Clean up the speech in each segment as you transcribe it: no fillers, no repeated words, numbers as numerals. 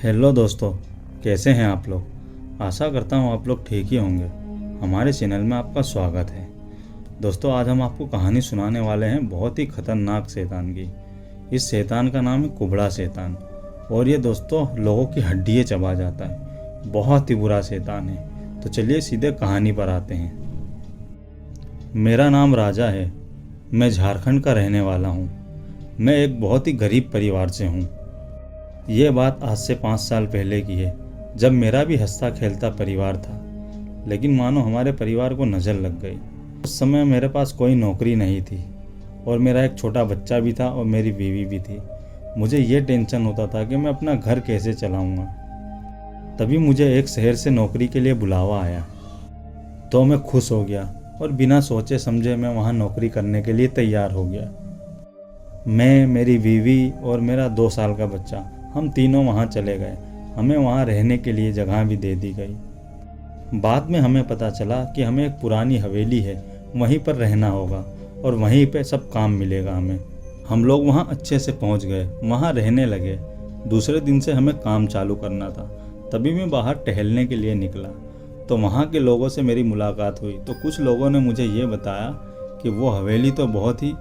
Hello दोस्तों, कैसे हैं आप लोग। आशा करता हूँ आप लोग ठीक ही होंगे। हमारे चैनल में आपका स्वागत है। दोस्तों, आज हम आपको कहानी सुनाने वाले हैं बहुत ही खतरनाक शैतान की। इस शैतान का नाम है कुबड़ा शैतान और ये दोस्तों लोगों की हड्डियाँ चबा जाता है। बहुत ही बुरा शैतान है। तो चलिए सीधे कहानी पर आते हैं। मेरा नाम राजा है। मैं झारखंड का रहने वाला हूँ। मैं एक बहुत ही गरीब परिवार से हूँ। ये बात आज से 5 साल पहले की है, जब मेरा भी हंसता खेलता परिवार था। लेकिन मानो हमारे परिवार को नज़र लग गई। उस समय मेरे पास कोई नौकरी नहीं थी और मेरा एक छोटा बच्चा भी था और मेरी बीवी भी थी। मुझे ये टेंशन होता था कि मैं अपना घर कैसे चलाऊंगा। तभी मुझे एक शहर से नौकरी के लिए बुलावा आया, तो मैं खुश हो गया और बिना सोचे समझे मैं वहाँ नौकरी करने के लिए तैयार हो गया। मैं, मेरी बीवी और मेरा 2 साल का बच्चा, हम तीनों वहाँ चले गए। हमें वहाँ रहने के लिए जगह भी दे दी गई। बाद में हमें पता चला कि हमें एक पुरानी हवेली है, वहीं पर रहना होगा और वहीं पे सब काम मिलेगा हमें। हम लोग वहाँ अच्छे से पहुँच गए, वहाँ रहने लगे। दूसरे दिन से हमें काम चालू करना था। तभी मैं बाहर टहलने के लिए निकला तो वहाँ के लोगों से मेरी मुलाकात हुई। तो कुछ लोगों ने मुझे ये बताया कि वो हवेली तो बहुत ही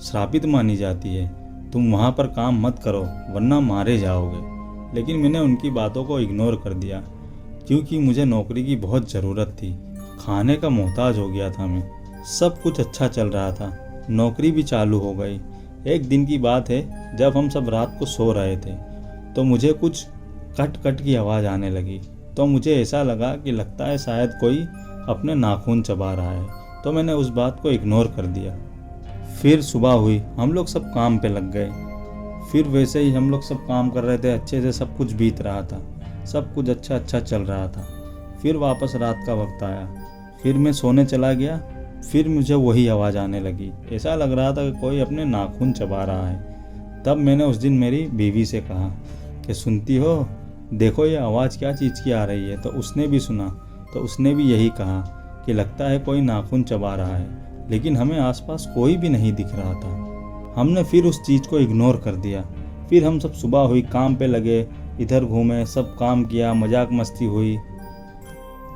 श्रापित मानी जाती है, तुम वहाँ पर काम मत करो वरना मारे जाओगे। लेकिन मैंने उनकी बातों को इग्नोर कर दिया क्योंकि मुझे नौकरी की बहुत ज़रूरत थी। खाने का मोहताज हो गया था मैं। सब कुछ अच्छा चल रहा था, नौकरी भी चालू हो गई। एक दिन की बात है, जब हम सब रात को सो रहे थे तो मुझे कुछ कट कट की आवाज़ आने लगी। तो मुझे ऐसा लगा कि लगता है शायद कोई अपने नाखून चबा रहा है। तो मैंने उस बात को इग्नोर कर दिया। फिर सुबह हुई, हम लोग सब काम पे लग गए। फिर वैसे ही हम लोग सब काम कर रहे थे, अच्छे से सब कुछ बीत रहा था, सब कुछ अच्छा चल रहा था। फिर वापस रात का वक्त आया, फिर मैं सोने चला गया। फिर मुझे वही आवाज़ आने लगी, ऐसा लग रहा था कि कोई अपने नाखून चबा रहा है। तब मैंने उस दिन मेरी बीवी से कहा कि सुनती हो, देखो ये आवाज़ क्या चीज़ की आ रही है। तो उसने भी सुना, तो उसने भी यही कहा कि लगता है कोई नाखून चबा रहा है। लेकिन हमें आसपास कोई भी नहीं दिख रहा था। हमने फिर उस चीज़ को इग्नोर कर दिया। फिर हम सब सुबह हुई, काम पे लगे, इधर घूमे, सब काम किया, मजाक मस्ती हुई।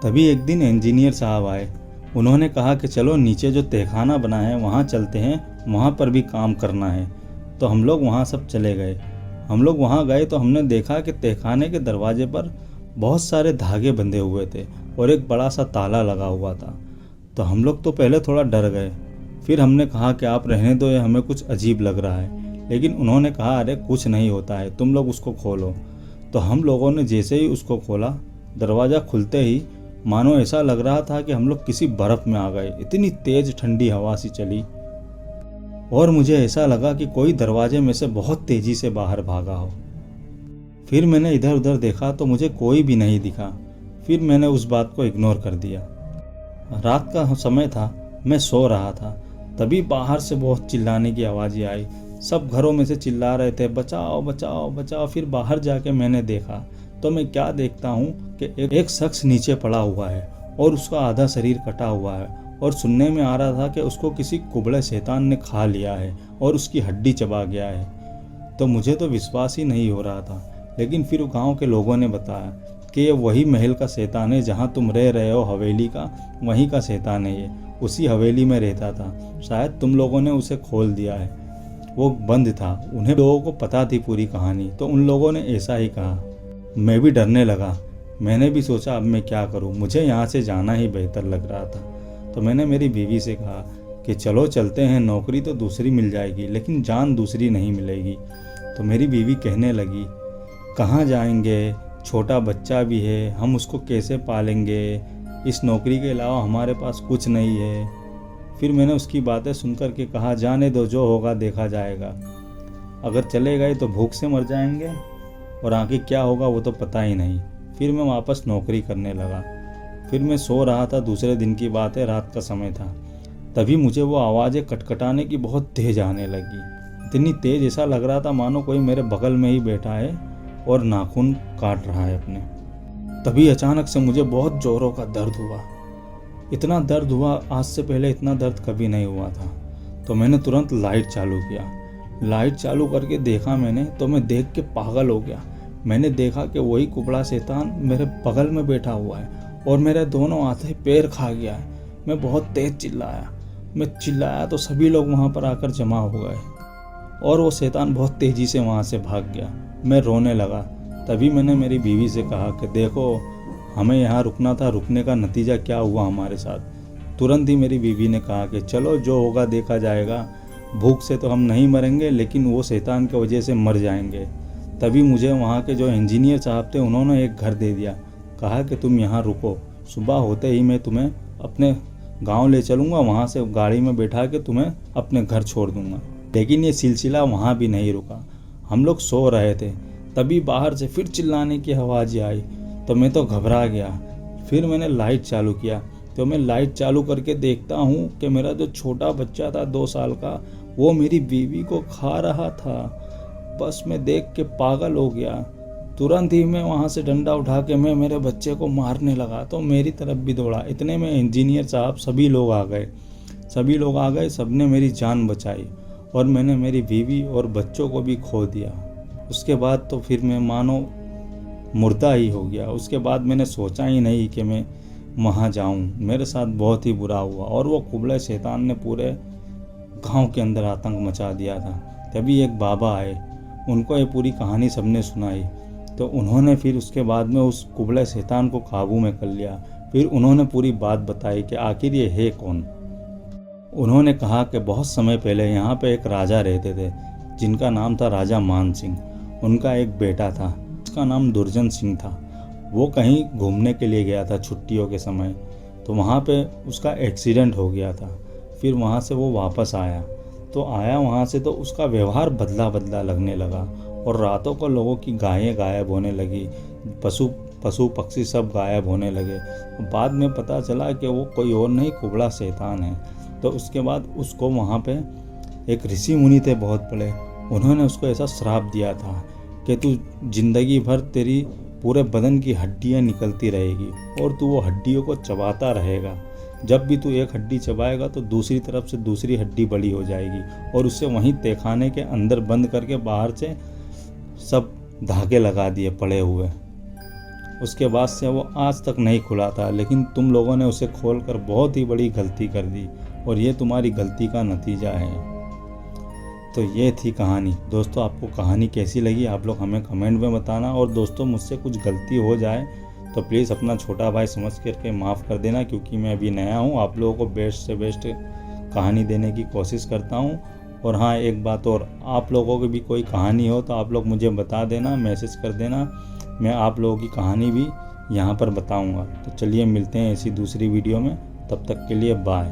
तभी एक दिन इंजीनियर साहब आए। उन्होंने कहा कि चलो नीचे जो तहखाना बना है वहाँ चलते हैं, वहाँ पर भी काम करना है। तो हम लोग वहाँ सब चले गए। हम लोग वहाँ गए तो हमने देखा कि तहखाने के दरवाजे पर बहुत सारे धागे बंधे हुए थे और एक बड़ा सा ताला लगा हुआ था। तो हम लोग तो पहले थोड़ा डर गए। फिर हमने कहा कि आप रहने दो, ये हमें कुछ अजीब लग रहा है। लेकिन उन्होंने कहा अरे कुछ नहीं होता है, तुम लोग उसको खोलो। तो हम लोगों ने जैसे ही उसको खोला, दरवाज़ा खुलते ही मानो ऐसा लग रहा था कि हम लोग किसी बर्फ़ में आ गए। इतनी तेज़ ठंडी हवा सी चली और मुझे ऐसा लगा कि कोई दरवाजे में से बहुत तेज़ी से बाहर भागा हो। फिर मैंने इधर उधर देखा तो मुझे कोई भी नहीं दिखा। फिर मैंने उस बात को इग्नोर कर दिया। रात का समय था, मैं सो रहा था। तभी बाहर से बहुत चिल्लाने की आवाज़ें आई। सब घरों में से चिल्ला रहे थे, बचाओ बचाओ बचाओ। फिर बाहर जाके मैंने देखा तो मैं क्या देखता हूँ कि एक शख्स नीचे पड़ा हुआ है और उसका आधा शरीर कटा हुआ है और सुनने में आ रहा था कि उसको किसी कुबड़े शैतान ने खा लिया है और उसकी हड्डी चबा गया है। तो मुझे तो विश्वास ही नहीं हो रहा था। लेकिन फिर गांव के लोगों ने बताया कि ये वही महल का शैतान है, जहाँ तुम रह रहे हो हवेली का, वहीं का शैतान है ये। उसी हवेली में रहता था, शायद तुम लोगों ने उसे खोल दिया है, वो बंद था। उन्हें लोगों को पता थी पूरी कहानी, तो उन लोगों ने ऐसा ही कहा। मैं भी डरने लगा। मैंने भी सोचा अब मैं क्या करूं, मुझे यहाँ से जाना ही बेहतर लग रहा था। तो मैंने मेरी बीवी से कहा कि चलो चलते हैं, नौकरी तो दूसरी मिल जाएगी लेकिन जान दूसरी नहीं मिलेगी। तो मेरी बीवी कहने लगी कहाँ जाएंगे, छोटा बच्चा भी है, हम उसको कैसे पालेंगे, इस नौकरी के अलावा हमारे पास कुछ नहीं है। फिर मैंने उसकी बातें सुनकर के कहा जाने दो, जो होगा देखा जाएगा। अगर चले गए तो भूख से मर जाएंगे और आगे क्या होगा वो तो पता ही नहीं। फिर मैं वापस नौकरी करने लगा। फिर मैं सो रहा था, दूसरे दिन की बात है, रात का समय था। तभी मुझे वो आवाज़ें कटकटाने की बहुत तेज़ आने लगी। इतनी तेज़ ऐसा लग रहा था मानो कोई मेरे बगल में ही बैठा है और नाखून काट रहा है अपने। तभी अचानक से मुझे बहुत ज़ोरों का दर्द हुआ। इतना दर्द हुआ, आज से पहले इतना दर्द कभी नहीं हुआ था। तो मैंने तुरंत लाइट चालू किया। लाइट चालू करके देखा मैंने, तो मैं देख के पागल हो गया। मैंने देखा कि वही कुबड़ा शैतान मेरे बगल में बैठा हुआ है और मेरे दोनों हाथे पैर खा गया है। मैं बहुत तेज चिल्लाया। मैं चिल्लाया तो सभी लोग वहाँ पर आकर जमा हो गए और वो शैतान बहुत तेज़ी से वहाँ से भाग गया। मैं रोने लगा। तभी मैंने मेरी बीवी से कहा कि देखो, हमें यहाँ रुकना था, रुकने का नतीजा क्या हुआ हमारे साथ। तुरंत ही मेरी बीवी ने कहा कि चलो जो होगा देखा जाएगा, भूख से तो हम नहीं मरेंगे लेकिन वो शैतान की वजह से मर जाएंगे। तभी मुझे वहाँ के जो इंजीनियर साहब थे उन्होंने एक घर दे दिया। कहा कि तुम यहाँ रुको, सुबह होते ही मैं तुम्हें अपने गांव ले चलूँगा, वहाँ से गाड़ी में बैठा के तुम्हें अपने घर छोड़ दूँगा। लेकिन ये सिलसिला वहाँ भी नहीं रुका। हम लोग सो रहे थे, तभी बाहर से फिर चिल्लाने की आवाज़ आई तो मैं तो घबरा गया। फिर मैंने लाइट चालू किया तो मैं लाइट चालू करके देखता हूँ कि मेरा जो छोटा बच्चा था 2 साल का, वो मेरी बीवी को खा रहा था। बस मैं देख के पागल हो गया। तुरंत ही मैं वहाँ से डंडा उठा के मैं मेरे बच्चे को मारने लगा तो मेरी तरफ भी दौड़ा। इतने में इंजीनियर साहब सभी लोग आ गए, सबने मेरी जान बचाई और मैंने मेरी बीवी और बच्चों को भी खो दिया। उसके बाद तो फिर मैं मानो मुर्दा ही हो गया। उसके बाद मैंने सोचा ही नहीं कि मैं वहाँ जाऊँ। मेरे साथ बहुत ही बुरा हुआ और वो कुबड़े शैतान ने पूरे गांव के अंदर आतंक मचा दिया था। तभी एक बाबा आए, उनको ये पूरी कहानी सबने सुनाई तो उन्होंने फिर उसके बाद में उस कुबड़े शैतान को काबू में कर लिया। फिर उन्होंने पूरी बात बताई कि आखिर ये है कौन। उन्होंने कहा कि बहुत समय पहले यहाँ पे एक राजा रहते थे जिनका नाम था राजा मान सिंह। उनका एक बेटा था, उसका नाम दुर्जन सिंह था। वो कहीं घूमने के लिए गया था छुट्टियों के समय, तो वहाँ पे उसका एक्सीडेंट हो गया था। फिर वहाँ से वो वापस आया वहाँ से तो उसका व्यवहार बदला लगने लगा और रातों को लोगों की गायें गायब होने लगी, पशु पक्षी सब गायब होने लगे। बाद में पता चला कि वो कोई और नहीं, कुबड़ा शैतान है। तो उसके बाद उसको वहाँ पे एक ऋषि मुनि थे बहुत बड़े, उन्होंने उसको ऐसा श्राप दिया था कि तू जिंदगी भर तेरी पूरे बदन की हड्डियाँ निकलती रहेगी और तू वो हड्डियों को चबाता रहेगा। जब भी तू एक हड्डी चबाएगा तो दूसरी तरफ से दूसरी हड्डी बड़ी हो जाएगी और उससे वहीं तहखाने के अंदर बंद करके बाहर से सब धागे लगा दिए पड़े हुए। उसके बाद से वो आज तक नहीं खुला था, लेकिन तुम लोगों ने उसे खोलकर बहुत ही बड़ी गलती कर दी और ये तुम्हारी गलती का नतीजा है। तो ये थी कहानी। दोस्तों, आपको कहानी कैसी लगी आप लोग हमें कमेंट में बताना। और दोस्तों, मुझसे कुछ गलती हो जाए तो प्लीज़ अपना छोटा भाई समझ करके माफ़ कर देना, क्योंकि मैं अभी नया हूँ। आप लोगों को बेस्ट से बेस्ट कहानी देने की कोशिश करता हूँ। और हाँ, एक बात और, आप लोगों की भी कोई कहानी हो तो आप लोग मुझे बता देना, मैसेज कर देना, मैं आप लोगों की कहानी भी यहाँ पर बताऊँगा। तो चलिए मिलते हैं ऐसी दूसरी वीडियो में, तब तक के लिए बाय।